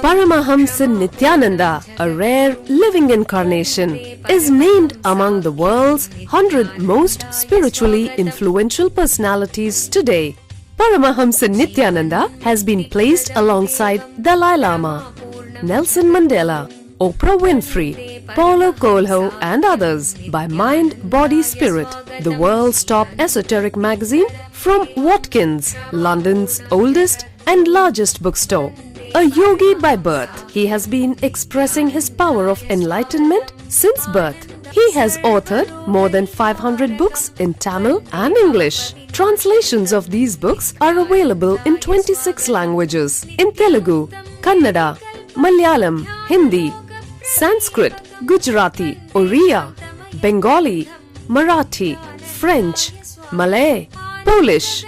Paramahamsa Nithyananda, a rare living incarnation, is named among the world's 100 most spiritually influential personalities today. Paramahamsa Nithyananda has been placed alongside Dalai Lama, Nelson Mandela, Oprah Winfrey, Paulo Coelho and others by Mind, Body, Spirit, the world's top esoteric magazine from Watkins, London's oldest and largest bookstore. A yogi by birth, he has been expressing his power of enlightenment since birth. He has authored more than 500 books in Tamil and English. Translations of these books are available in 26 languages in Telugu, Kannada, Malayalam, Hindi, Sanskrit, Gujarati, Oriya, Bengali, Marathi, French, Malay, Polish,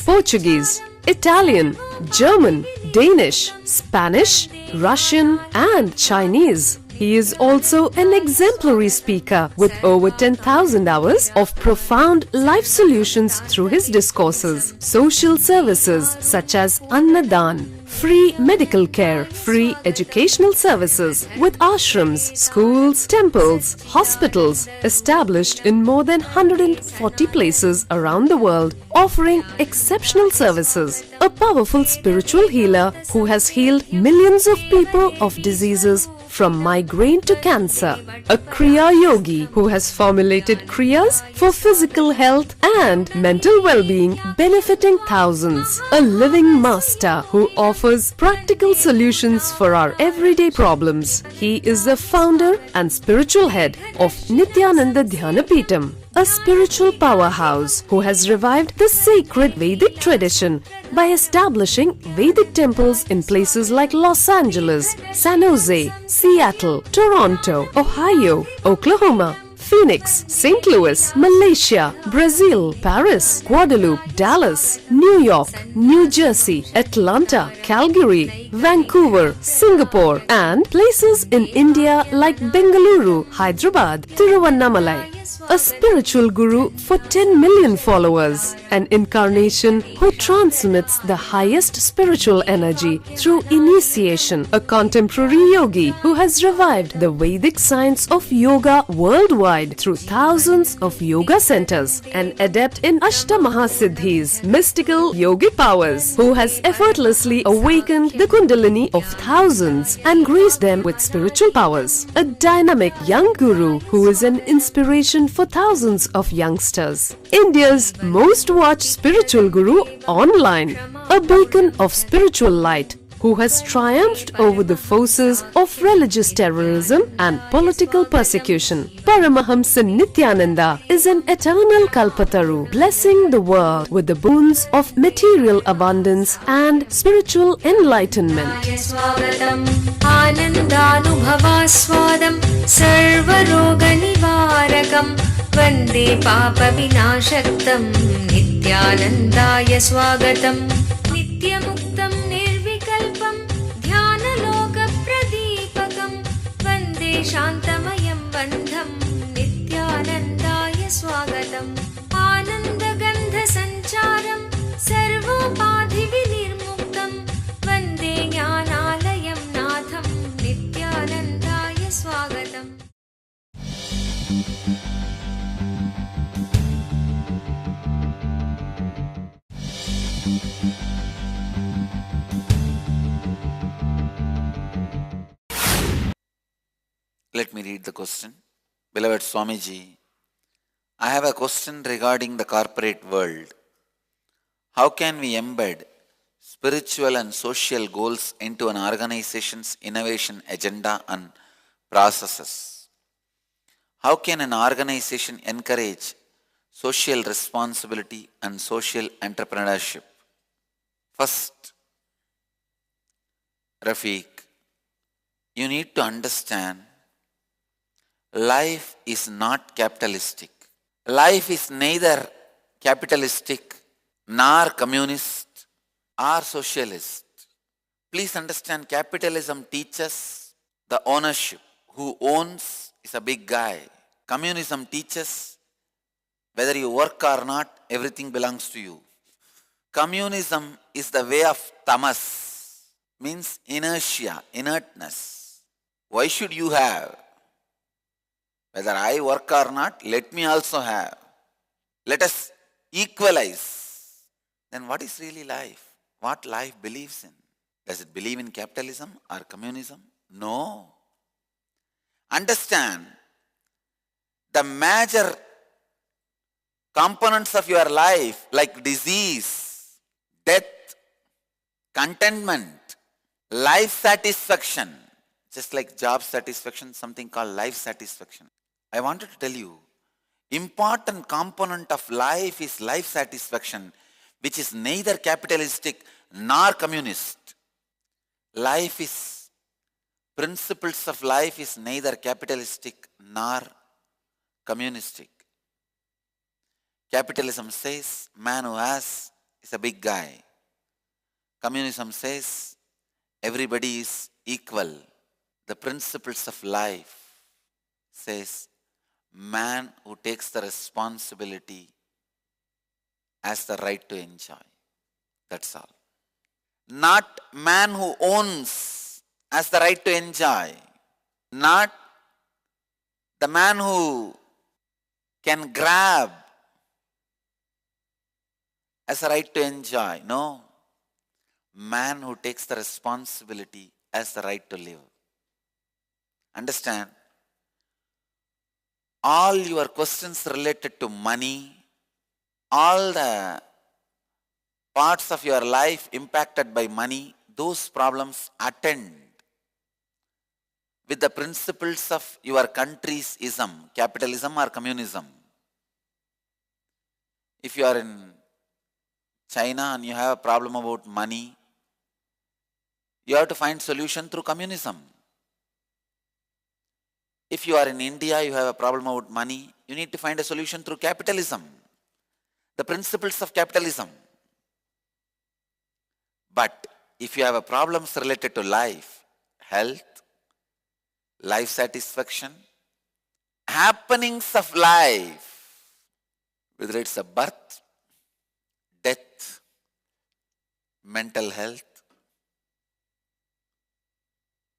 Portuguese, Italian, German, Danish, Spanish, Russian and Chinese. He is also an exemplary speaker with over 10,000 hours of profound life solutions through his discourses. Social services such as Annadan, free medical care, free educational services with ashrams, schools, temples, hospitals established in more than 140 places around the world, offering exceptional services. A powerful spiritual healer who has healed millions of people of diseases from migraine to cancer. A Kriya Yogi who has formulated Kriyas for physical health and mental well-being, benefiting thousands. A living master who offers practical solutions for our everyday problems. He is the founder and spiritual head of Nithyananda Dhyanapitham, a spiritual powerhouse who has revived the sacred Vedic tradition by establishing Vedic temples in places like Los Angeles, San Jose, Seattle, Toronto, Ohio, Oklahoma, Phoenix, St. Louis, Malaysia, Brazil, Paris, Guadeloupe, Dallas, New York, New Jersey, Atlanta, Calgary, Vancouver, Singapore, and places in India like Bengaluru, Hyderabad, Tiruvannamalai. A spiritual guru for 10 million followers, an incarnation who transmits the highest spiritual energy through initiation, a contemporary yogi who has revived the Vedic science of yoga worldwide through thousands of yoga centers, an adept in Ashtamahasiddhis, mystical yogic powers, who has effortlessly awakened the Kundalini of thousands and graced them with spiritual powers, a dynamic young guru who is an inspiration for thousands of youngsters, India's most watched spiritual guru online, a beacon of spiritual light who has triumphed over the forces of religious terrorism and political persecution. Paramahamsa Nithyananda is an eternal Kalpataru, blessing the world with the boons of material abundance and spiritual enlightenment. वन्दे पापविनाशक्तं नित्यानन्दाय स्वागतं नित्यमुक्तं निर्विकल्पं ध्यानलोकप्रदीपकं वन्दे शान्तमयं बन्धं नित्यानन्दाय स्वागतम् आनन्दगन्धसञ्चारं सर्वोपाधिविनिर्मुक्तं वन्दे ज्ञानालयं नाथं नित्यानन्दाय स्वागतम्. Let me read the question. Beloved Swamiji, I have a question regarding the corporate world. How can we embed spiritual and social goals into an organization's innovation agenda and processes? How can an organization encourage social responsibility and social entrepreneurship? First, Rafiq, you need to understand life is not capitalistic. Life is neither capitalistic nor communist or socialist. Please understand, capitalism teaches the ownership. Who owns is a big guy. Communism teaches whether you work or not, everything belongs to you. Communism is the way of tamas. means inertia, inertness. Why should you have? Whether I work or not, let me also have. Let us equalize. Then what is really life? What life believes in? Does it believe in capitalism or communism? No. Understand, the major components of your life like disease, death, contentment, life satisfaction, just like job satisfaction, something called life satisfaction. I wanted to tell you, important component of life is life satisfaction, which is neither capitalistic nor communist. Life is, principles of life is neither capitalistic nor communistic. Capitalism says man who has is a big guy. Communism says everybody is equal. The principles of life says man who takes the responsibility has the right to enjoy. That's all. Not man who owns has the right to enjoy. Not the man who can grab has a right to enjoy. No. Man who takes the responsibility has the right to live. Understand? All your questions related to money, all the parts of your life impacted by money, those problems attend with the principles of your country's ism, capitalism or communism. If you are in China and you have a problem about money, you have to find solution through communism. If you are in India, you have a problem about money, you need to find a solution through capitalism, the principles of capitalism. But if you have a problems related to life, health, life satisfaction, happenings of life, whether it's a birth, death, mental health,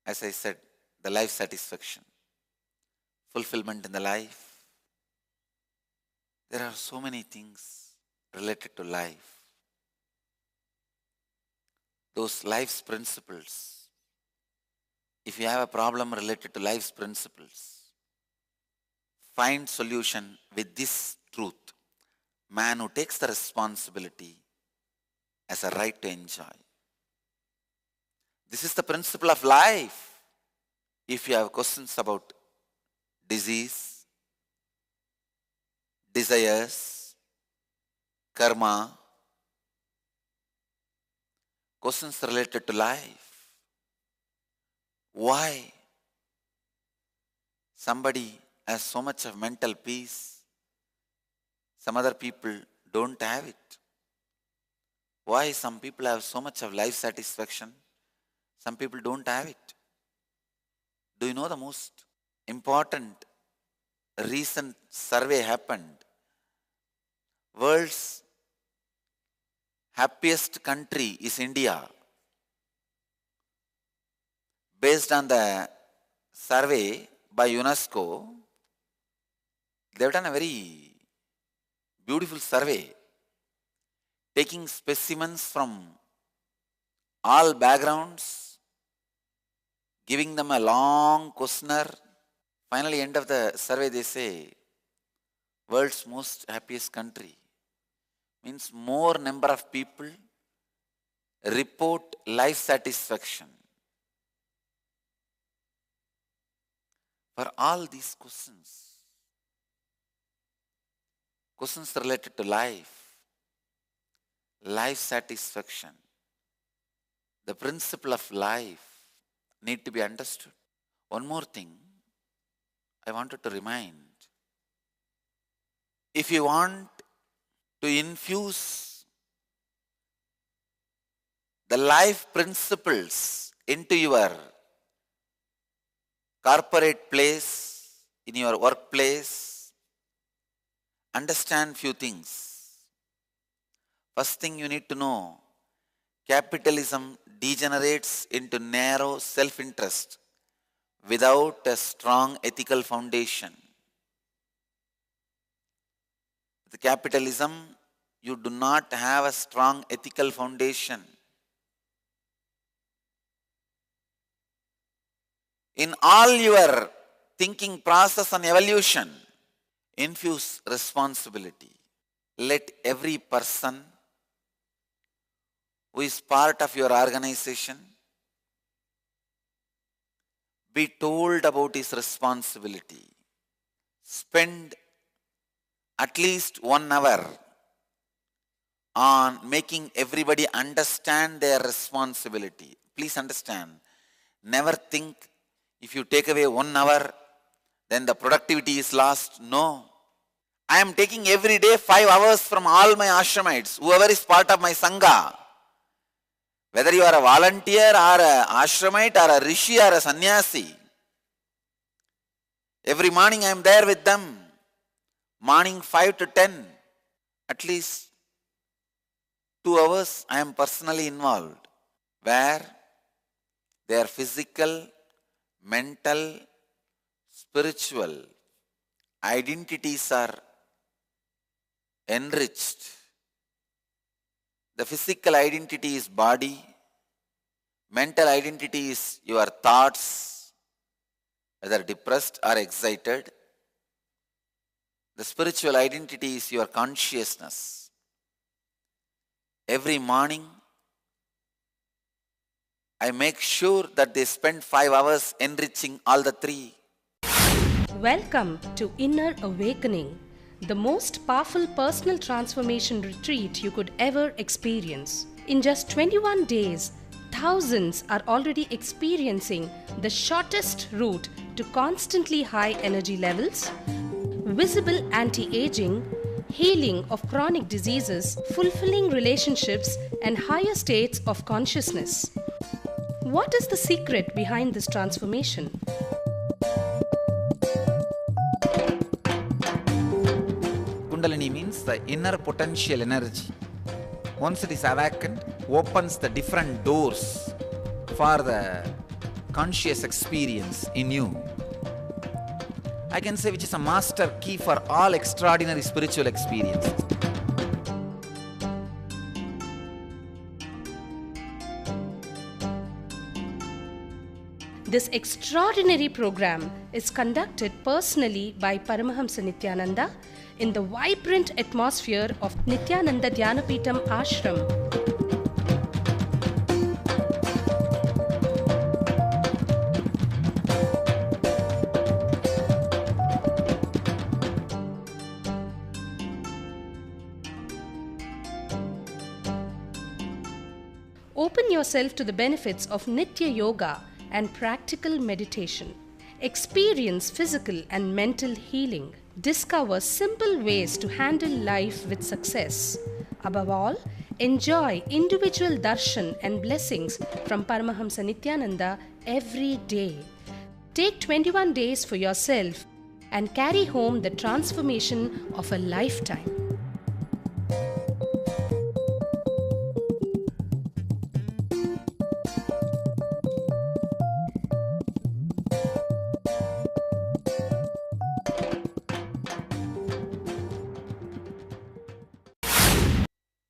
as I said, the life satisfaction, fulfillment in the life. There are so many things related to life. Those life's principles, if you have a problem related to life's principles, find solution with this truth. Man who takes the responsibility has a right to enjoy. This is the principle of life. If you have questions about disease, desires, karma, questions related to life, why somebody has so much of mental peace, some other people don't have it? Why some people have so much of life satisfaction, some people don't have it? Do you know the most important recent survey happened? World's happiest country is India. Based on the survey by UNESCO, they have done a very beautiful survey, taking specimens from all backgrounds, giving them a long questionnaire. Finally, end of the survey, they say, world's most happiest country. Means more number of people report life satisfaction. For all these questions related to life, life satisfaction, the principle of life need to be understood. One more thing I wanted to remind. If you want to infuse the life principles into your corporate place, in your workplace, understand few things. First thing you need to know, Capitalism degenerates into narrow self-interest without a strong ethical foundation. With capitalism, you do not have a strong ethical foundation. In all your thinking process on evolution, infuse responsibility. Let every person who is part of your organization be told about his responsibility. Spend at least 1 hour on making everybody understand their responsibility. Please understand, never think if you take away 1 hour, then the productivity is lost. No. I am taking every day 5 hours from all my ashramites, whoever is part of my sangha. Whether you are a volunteer or a ashramite or a rishi or a sannyasi. Every morning I am there with them. Morning 5 to 10. At least 2 hours I am personally involved. Where their physical, mental, spiritual identities are enriched. The physical identity is body, mental identity is your thoughts, whether depressed or excited. The spiritual identity is your consciousness. Every morning, I make sure that they spend 5 hours enriching all the three. Welcome to Inner Awakening, the most powerful personal transformation retreat you could ever experience. In just 21 days, thousands are already experiencing the shortest route to constantly high energy levels, visible anti-aging, healing of chronic diseases, fulfilling relationships, and higher states of consciousness. What is the secret behind this transformation? Kundalini means the inner potential energy. Once it is awakened, opens the different doors for the conscious experience in you. I can say which is a master key for all extraordinary spiritual experiences. This extraordinary program is conducted personally by Paramahamsa Nithyananda in the vibrant atmosphere of Nithyananda Dhyanapitham Ashram. Open yourself to the benefits of Nitya Yoga and practical meditation. Experience physical and mental healing. Discover simple ways to handle life with success. Above all, enjoy individual darshan and blessings from Paramahamsa Nithyananda every day. Take 21 days for yourself and carry home the transformation of a lifetime.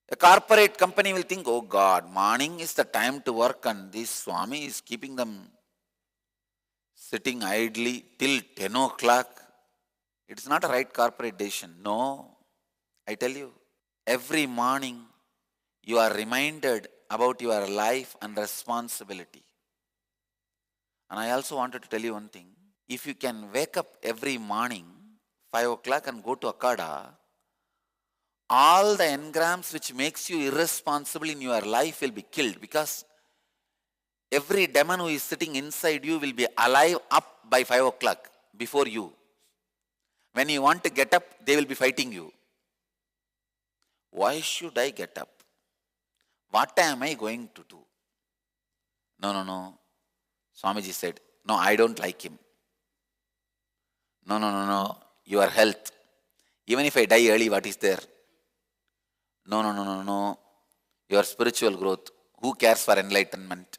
A corporate company will think, oh God, morning is the time to work and this Swami is keeping them sitting idly till 10 o'clock. It's not a right corporate decision. No, I tell you, every morning you are reminded about your life and responsibility. And I also wanted to tell you one thing. If you can wake up every morning, 5 o'clock and go to Akada, all the engrams which makes you irresponsible in your life will be killed, because every demon who is sitting inside you will be alive up by 5 o'clock before you. When you want to get up, they will be fighting you. Why should I get up? What am I going to do? No. Swamiji said, no, I don't like him. No. Your health. Even if I die early, what is there? No. Your spiritual growth. Who cares for enlightenment?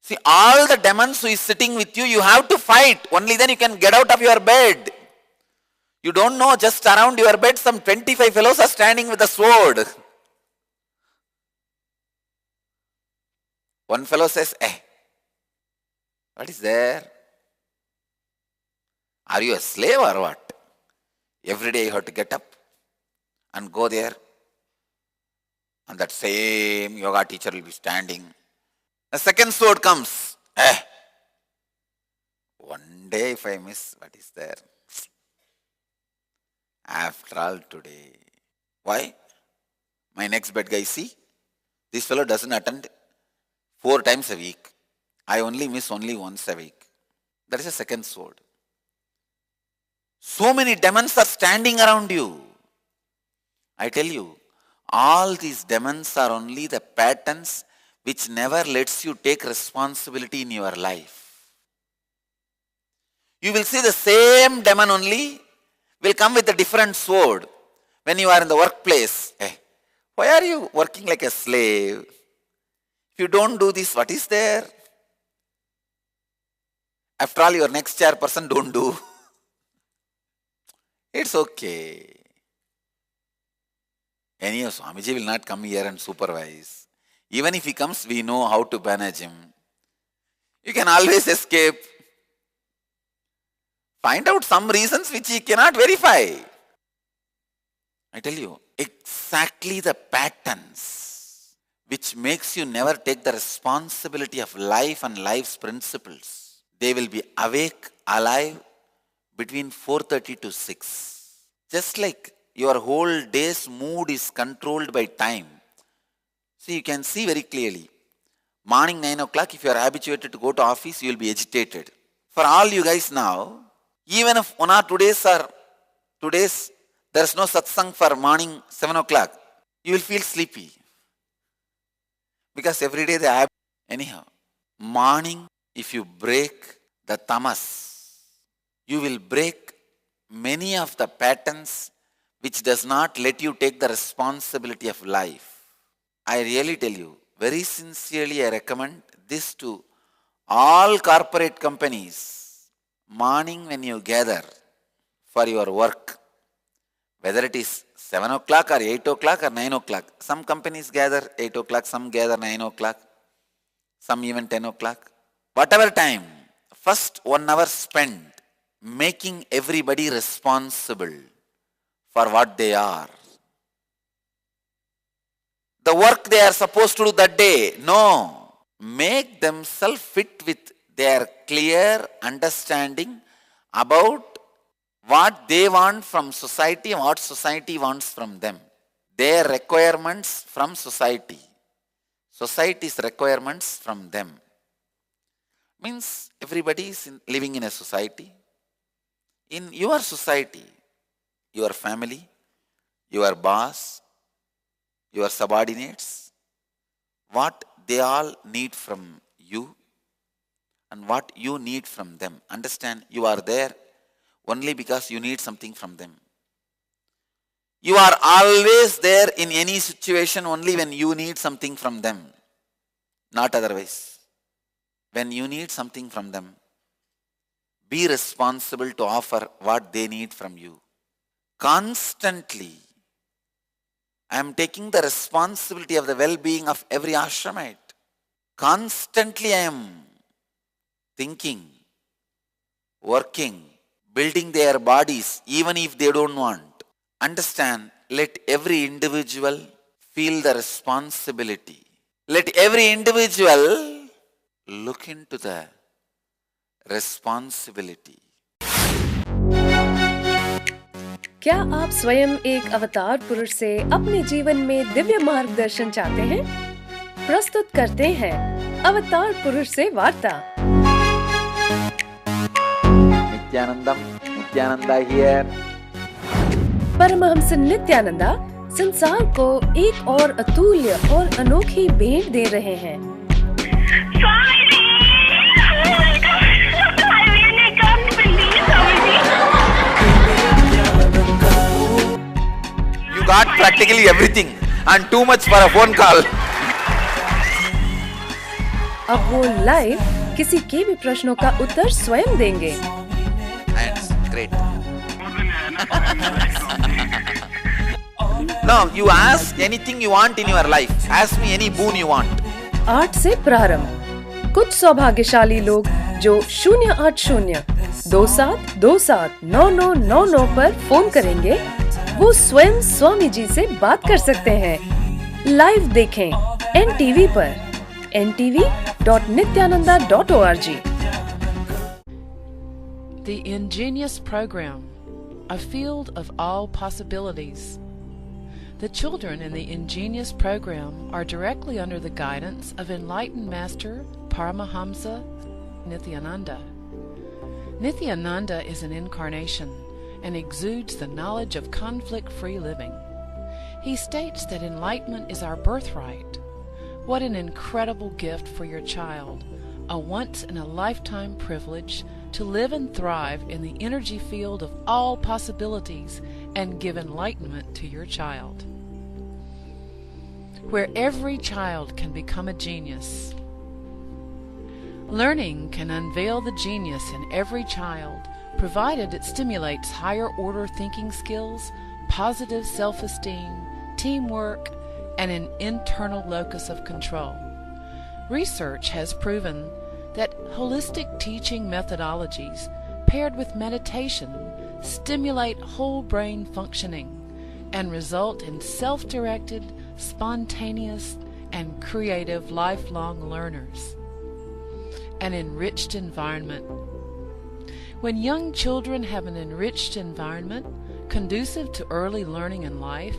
See, all the demons who is sitting with you, you have to fight. Only then you can get out of your bed. You don't know, just around your bed, some 25 fellows are standing with a sword. One fellow says, what is there? Are you a slave or what? Every day you have to get up and go there. And that same yoga teacher will be standing. The second sword comes. One day if I miss, what is there? After all today. Why? My next bed guy, see? This fellow doesn't attend 4 times a week. I only miss only once a week. That is a second sword. So many demons are standing around you. I tell you, all these demons are only the patterns which never lets you take responsibility in your life. You will see the same demon only will come with a different sword when you are in the workplace. Why are you working like a slave? If you don't do this, what is there? After all, your next chairperson don't do. It's okay. Anyhow, Swamiji will not come here and supervise. Even if he comes, we know how to manage him. You can always escape. Find out some reasons which he cannot verify. I tell you, exactly the patterns which makes you never take the responsibility of life and life's principles. They will be awake, alive between 4:30 to 6. Just like your whole day's mood is controlled by time. See, you can see very clearly. Morning 9 o'clock, if you are habituated to go to office, you will be agitated. For all you guys now, even if 1 or 2 days or 2 days, there is no satsang for morning 7 o'clock, you will feel sleepy. Because every day they have. Anyhow, morning, if you break the tamas, you will break many of the patterns which does not let you take the responsibility of life. I really tell you, very sincerely I recommend this to all corporate companies. Morning when you gather for your work, whether it is 7 o'clock or 8 o'clock or 9 o'clock. Some companies gather 8 o'clock, some gather 9 o'clock, some even 10 o'clock. Whatever time, first 1 hour spent making everybody responsible for what they are. The work they are supposed to do that day, no. Make themselves fit with their clear understanding about what they want from society and what society wants from them. Their requirements from society. Society's requirements from them. Means everybody is living in a society. In your society, your family, your boss, your subordinates, what they all need from you and what you need from them. Understand, you are there only because you need something from them. You are always there in any situation only when you need something from them, not otherwise. When you need something from them, be responsible to offer what they need from you. Constantly, I am taking the responsibility of the well-being of every ashramite. Constantly I am thinking, working, building their bodies even if they don't want. Understand, let every individual feel the responsibility. Let every individual look into the responsibility. क्या आप स्वयं एक अवतार पुरुष से अपने जीवन में दिव्य मार्गदर्शन चाहते हैं? प्रस्तुत करते हैं अवतार पुरुष से वार्ता। Nithyananda here. परमहंस नित्यानंदा संसार को एक और अतुल्य और अनोखी भेंट दे रहे हैं। You got practically everything. and too much for a phone call. अब वो लाइव किसी के भी प्रश्नों का उत्तर स्वयं देंगे। That's great. Now you ask anything you want in your life. Ask me any boon you want. 8 से प्रारंभ। कुछ सौभाग्यशाली लोग जो 08027279999 पर फोन करेंगे, वो स्वयं स्वामी जी से बात कर सकते हैं। लाइव देखें NTV पर ntv.nithyananda.org। The Ingenious Program, a field of all possibilities. The children in the Ingenious Program are directly under the guidance of enlightened Master Paramahamsa Nithyananda. Nithyananda is an incarnation and exudes the knowledge of conflict-free living. He states that enlightenment is our birthright. What an incredible gift for your child, a once-in-a-lifetime privilege to live and thrive in the energy field of all possibilities and give enlightenment to your child. Where every child can become a genius. Learning can unveil the genius in every child, provided it stimulates higher-order thinking skills, positive self-esteem, teamwork, and an internal locus of control. Research has proven that holistic teaching methodologies paired with meditation stimulate whole brain functioning and result in self-directed, spontaneous, and creative lifelong learners. An enriched environment. When young children have an enriched environment conducive to early learning in life,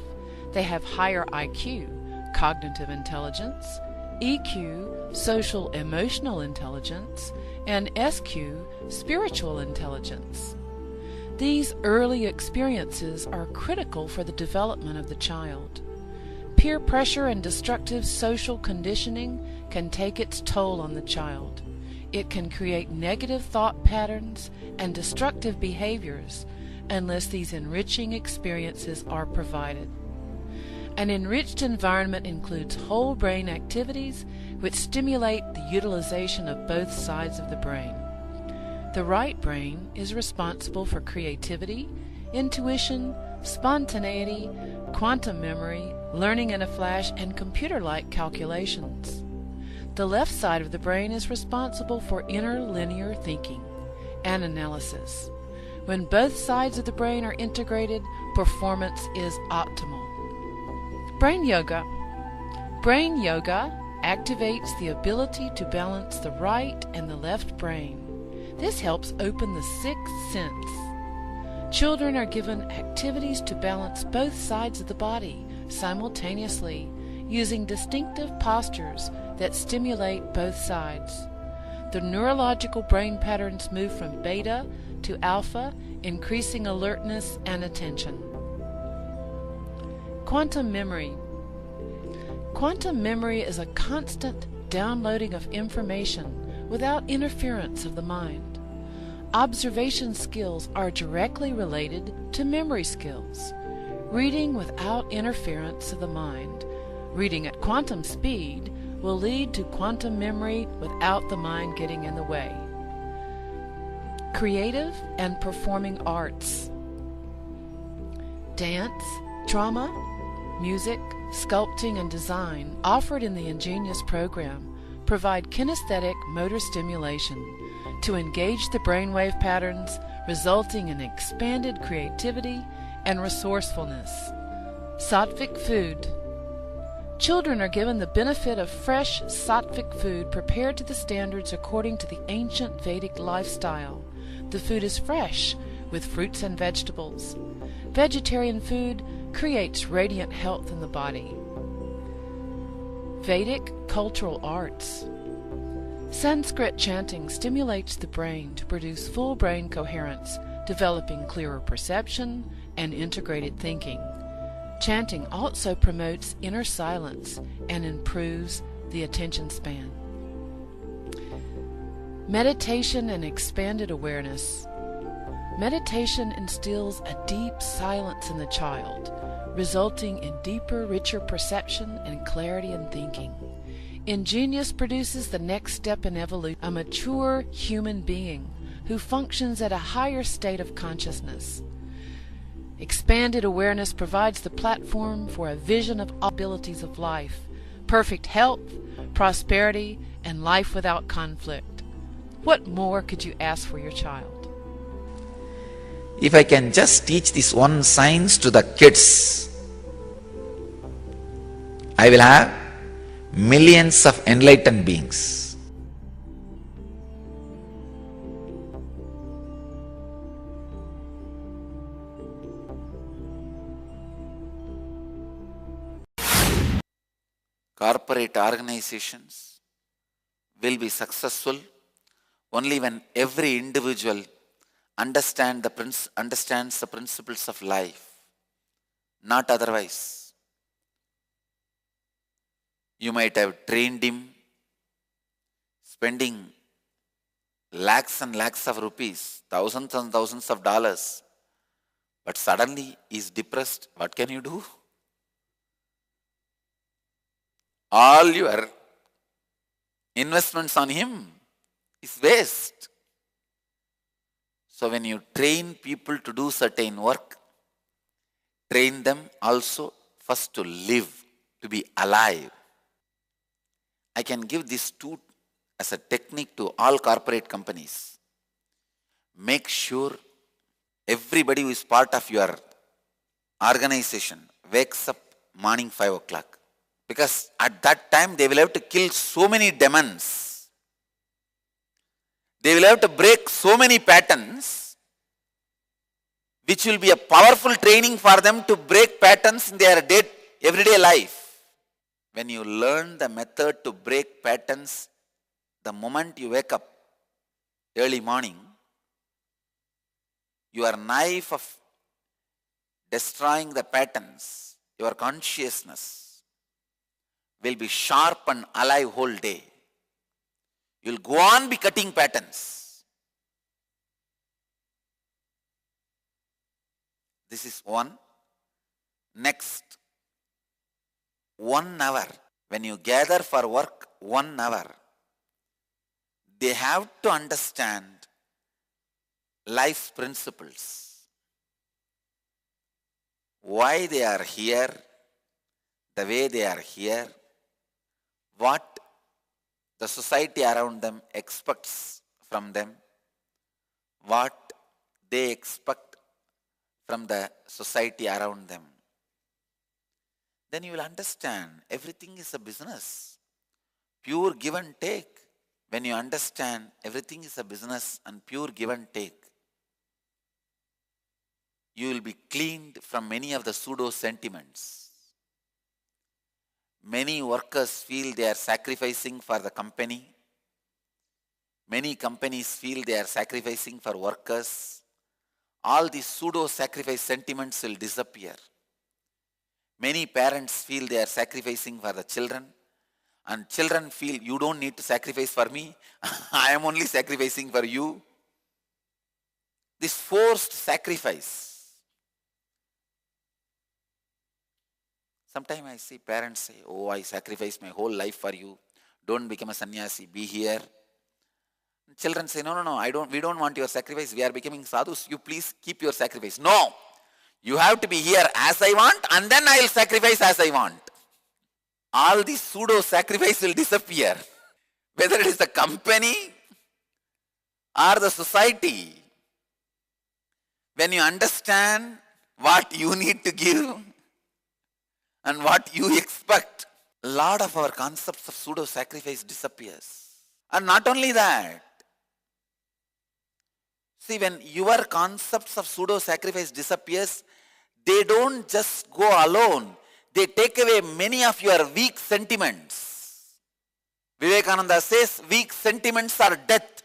they have higher IQ, cognitive intelligence, EQ, social emotional intelligence, and SQ, spiritual intelligence. These early experiences are critical for the development of the child. Peer pressure and destructive social conditioning can take its toll on the child. It can create negative thought patterns and destructive behaviors unless these enriching experiences are provided. An enriched environment includes whole brain activities which stimulate the utilization of both sides of the brain. The right brain is responsible for creativity, intuition, spontaneity, quantum memory, learning in a flash, and computer-like calculations. The left side of the brain is responsible for inner linear thinking and analysis. When both sides of the brain are integrated, performance is optimal. Brain Yoga. Brain Yoga activates the ability to balance the right and the left brain. This helps open the sixth sense. Children are given activities to balance both sides of the body simultaneously, using distinctive postures that stimulate both sides. The neurological brain patterns move from beta to alpha, increasing alertness and attention. Quantum memory. Quantum memory is a constant downloading of information without interference of the mind. Observation skills are directly related to memory skills. Reading without interference of the mind, reading at quantum speed, will lead to quantum memory without the mind getting in the way. Creative and performing arts. Dance, drama, music, sculpting, and design offered in the Ingenious Program provide kinesthetic motor stimulation to engage the brainwave patterns, resulting in expanded creativity and resourcefulness. Sattvic food. Children are given the benefit of fresh sattvic food prepared to the standards according to the ancient Vedic lifestyle. The food is fresh, with fruits and vegetables. Vegetarian food creates radiant health in the body. Vedic cultural arts. Sanskrit chanting stimulates the brain to produce full brain coherence, developing clearer perception and integrated thinking. Chanting also promotes inner silence and improves the attention span. Meditation and expanded awareness. Meditation instills a deep silence in the child, resulting in deeper, richer perception and clarity in thinking. Ingenious produces the next step in evolution, a mature human being who functions at a higher state of consciousness. Expanded awareness provides the platform for a vision of all abilities of life, perfect health, prosperity, and life without conflict. What more could you ask for your child? If I can just teach this one science to the kids, I will have millions of enlightened beings. Corporate organizations will be successful only when every individual understands the principles of life, not otherwise. You might have trained him, spending lakhs and lakhs of rupees, thousands and thousands of dollars, but suddenly he is depressed. What can you do? All your investments on him is waste. So when you train people to do certain work, train them also first to live, to be alive. I can give this two as a technique to all corporate companies. Make sure everybody who is part of your organization wakes up morning 5 o'clock. Because at that time they will have to kill so many demons. They will have to break so many patterns, which will be a powerful training for them to break patterns in their everyday life. When you learn the method to break patterns the moment you wake up early morning, your knife of destroying the patterns, your consciousness, will be sharp and alive whole day. You'll go on be cutting patterns. This is one. Next, 1 hour. When you gather for work 1 hour, they have to understand life's principles. Why they are here, the way they are here, what the society around them expects from them, what they expect from the society around them. Then you will understand everything is a business. Pure give and take. When you understand everything is a business and pure give and take, you will be cleaned from many of the pseudo sentiments. Many workers feel they are sacrificing for the company. Many companies feel they are sacrificing for workers. All these pseudo-sacrifice sentiments will disappear. Many parents feel they are sacrificing for the children. And children feel, you don't need to sacrifice for me. I am only sacrificing for you. This forced sacrifice. Sometimes I see parents say, oh, I sacrificed my whole life for you. Don't become a sannyasi, be here. Children say, no, we don't want your sacrifice. We are becoming sadhus. You please keep your sacrifice. No, you have to be here as I want and then I will sacrifice as I want. All these pseudo-sacrifice will disappear. Whether it is the company or the society. When you understand what you need to give and what you expect, a lot of our concepts of pseudo-sacrifice disappears. And not only that, see, when your concepts of pseudo-sacrifice disappears, they don't just go alone. They take away many of your weak sentiments. Vivekananda says, weak sentiments are death.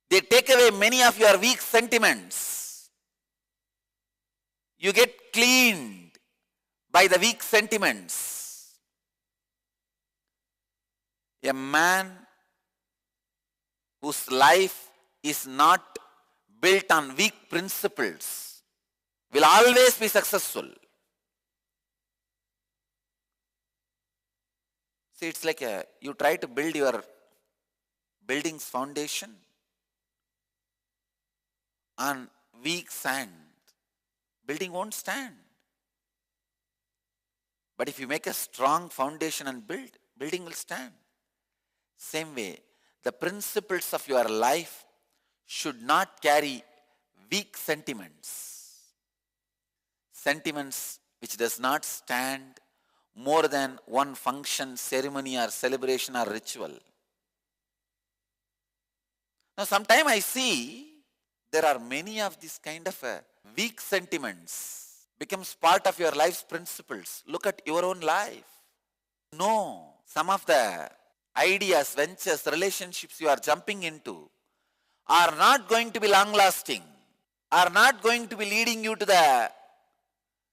They take away many of your weak sentiments. You get cleaned by the weak sentiments. A man whose life is not built on weak principles will always be successful. See, it's like you try to build your building's foundation on weak sand. Building won't stand. But if you make a strong foundation and build, building will stand. Same way, the principles of your life should not carry weak sentiments. Sentiments which does not stand more than one function, ceremony or celebration or ritual. Now sometimes I see there are many of these kind of weak sentiments becomes part of your life's principles. Look at your own life. No, some of the ideas, ventures, relationships you are jumping into are not going to be long lasting, are not going to be leading you to the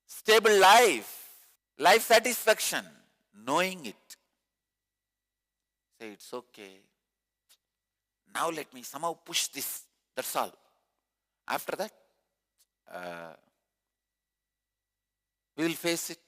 stable life, life satisfaction. Knowing it, say it's okay. Now let me somehow push this. That's all. After that, we will face it.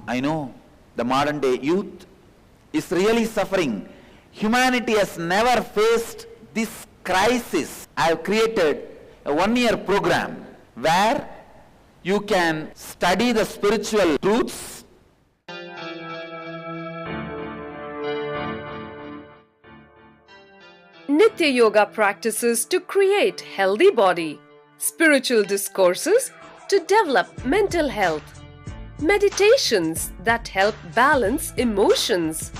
I know the modern day youth is really suffering. Humanity has never faced this crisis. I have created a one-year program where you can study the spiritual truths. Nitya Yoga practices to create healthy body, spiritual discourses to develop mental health, meditations that help balance emotions,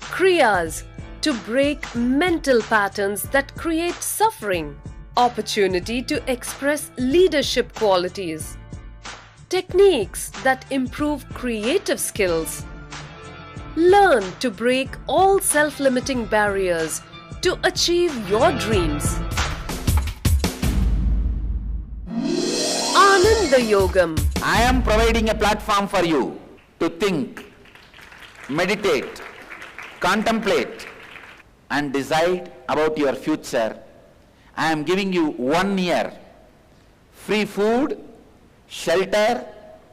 kriyas to break mental patterns that create suffering, opportunity to express leadership qualities, techniques that improve creative skills. Learn to break all self-limiting barriers to achieve your dreams. Ananda Yogam. I am providing a platform for you to think, meditate, contemplate and decide about your future. I am giving you 1 year free food, shelter,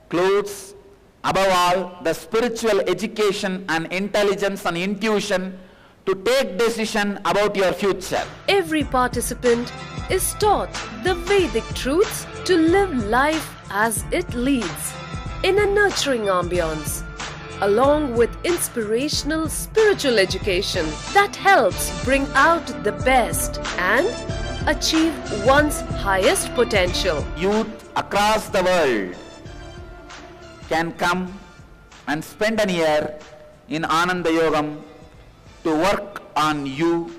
clothes, above all the spiritual education and intelligence and intuition to take decision about your future. Every participant is taught the Vedic truths to live life as it leads in a nurturing ambience, along with inspirational spiritual education that helps bring out the best and achieve one's highest potential. Youth across the world can come and spend a year in Ananda Yogam to work on you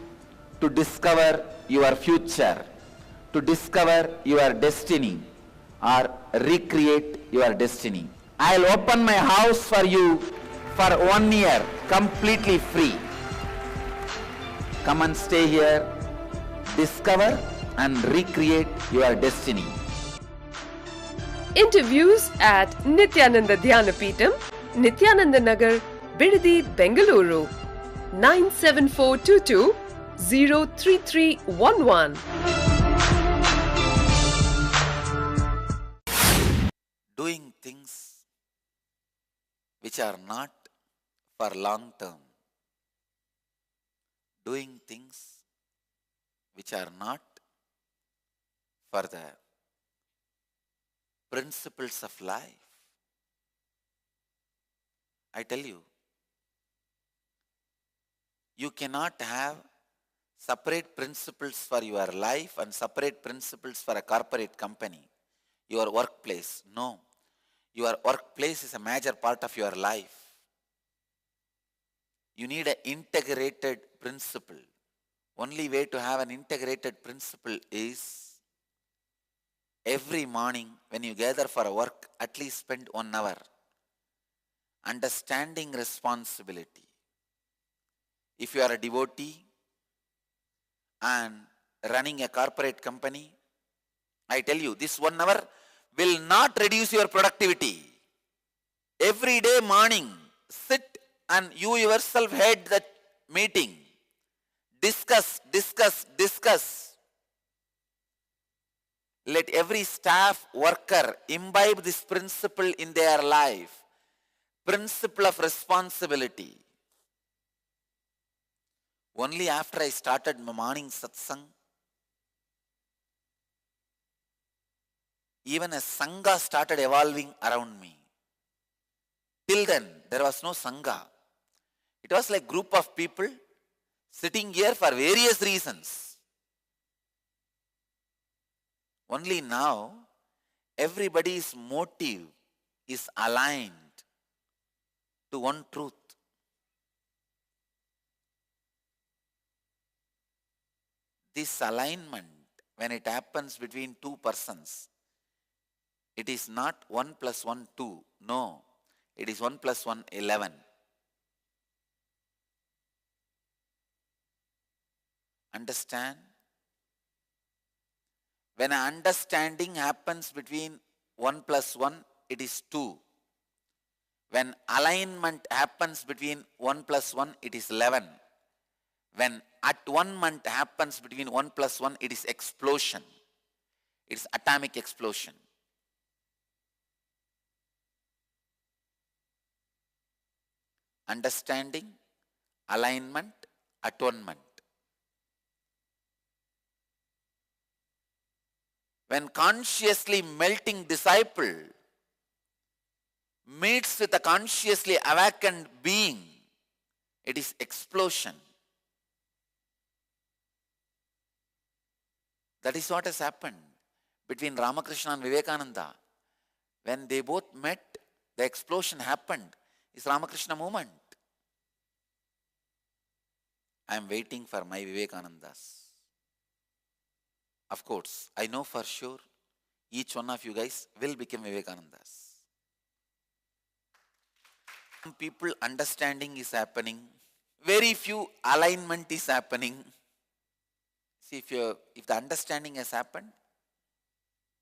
to discover your future, to discover your destiny or recreate your destiny. I'll open my house for you for 1 year completely free. Come and stay here, discover and recreate your destiny. Interviews at Nithyananda Dhyanapitham, Nithyananda Nagar, Bidadi, Bengaluru, 97422 03311. Doing things which are not for long term. Doing things which are not for the principles of life. I tell you, you cannot have separate principles for your life and separate principles for a corporate company, your workplace. No. Your workplace is a major part of your life. You need an integrated principle. Only way to have an integrated principle is every morning when you gather for a work, at least spend 1 hour understanding responsibility. If you are a devotee and running a corporate company, I tell you, this 1 hour will not reduce your productivity. Every day morning, sit and you yourself head the meeting. Discuss. Let every staff worker imbibe this principle in their life. Principle of responsibility. Only after I started my morning satsang, even a sangha started evolving around me. Till then, there was no sangha. It was like group of people sitting here for various reasons. Only now, everybody's motive is aligned to one truth. This alignment, when it happens between two persons, it is not 1 plus 1, 2. No, it is 1 plus 1, 11. Understand? When an understanding happens between 1 plus 1, it is 2. When alignment happens between 1 plus 1, it is 11. When at-one-ment happens between 1 plus 1, it is explosion. It is atomic explosion. Understanding, alignment, atonement. When consciously melting disciple meets with a consciously awakened being, it is explosion. That is what has happened between Ramakrishna and Vivekananda. When they both met, the explosion happened. It's Ramakrishna movement. I am waiting for my Vivekanandas. Of course, I know for sure each one of you guys will become Vivekanandas. Some people understanding is happening. Very few alignment is happening. See, if the understanding has happened,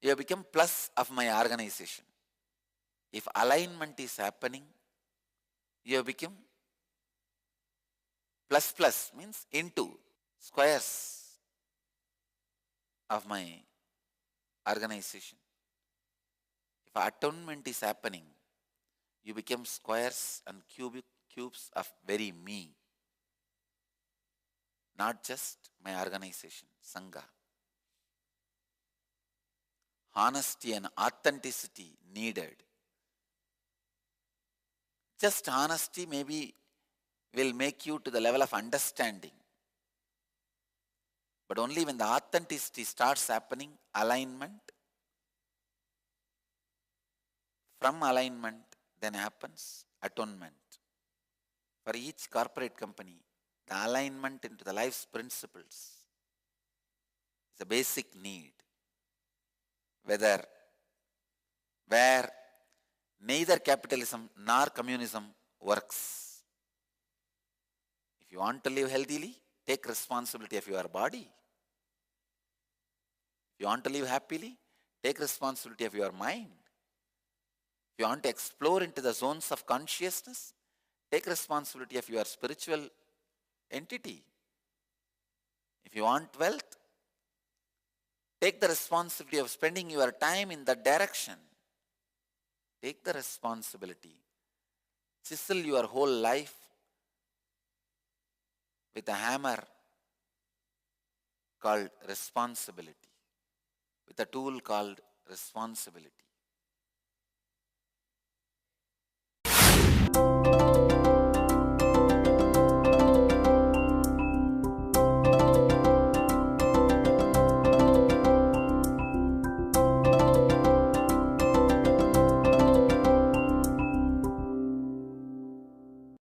you have become plus of my organization. If alignment is happening, you have become plus means into squares of my organization. If atonement is happening, you become squares and cubes of very me. Not just my organization, Sangha. Honesty and authenticity needed. Just honesty maybe will make you to the level of understanding. But only when the authenticity starts happening, alignment. From alignment, then happens atonement. For each corporate company, the alignment into the life's principles is a basic need. Where neither capitalism nor communism works. If you want to live healthily, take responsibility of your body. If you want to live happily, take responsibility of your mind. If you want to explore into the zones of consciousness, take responsibility of your spiritual entity. If you want wealth, take the responsibility of spending your time in that direction. Take the responsibility. Chisel your whole life with a hammer called responsibility, with a tool called responsibility.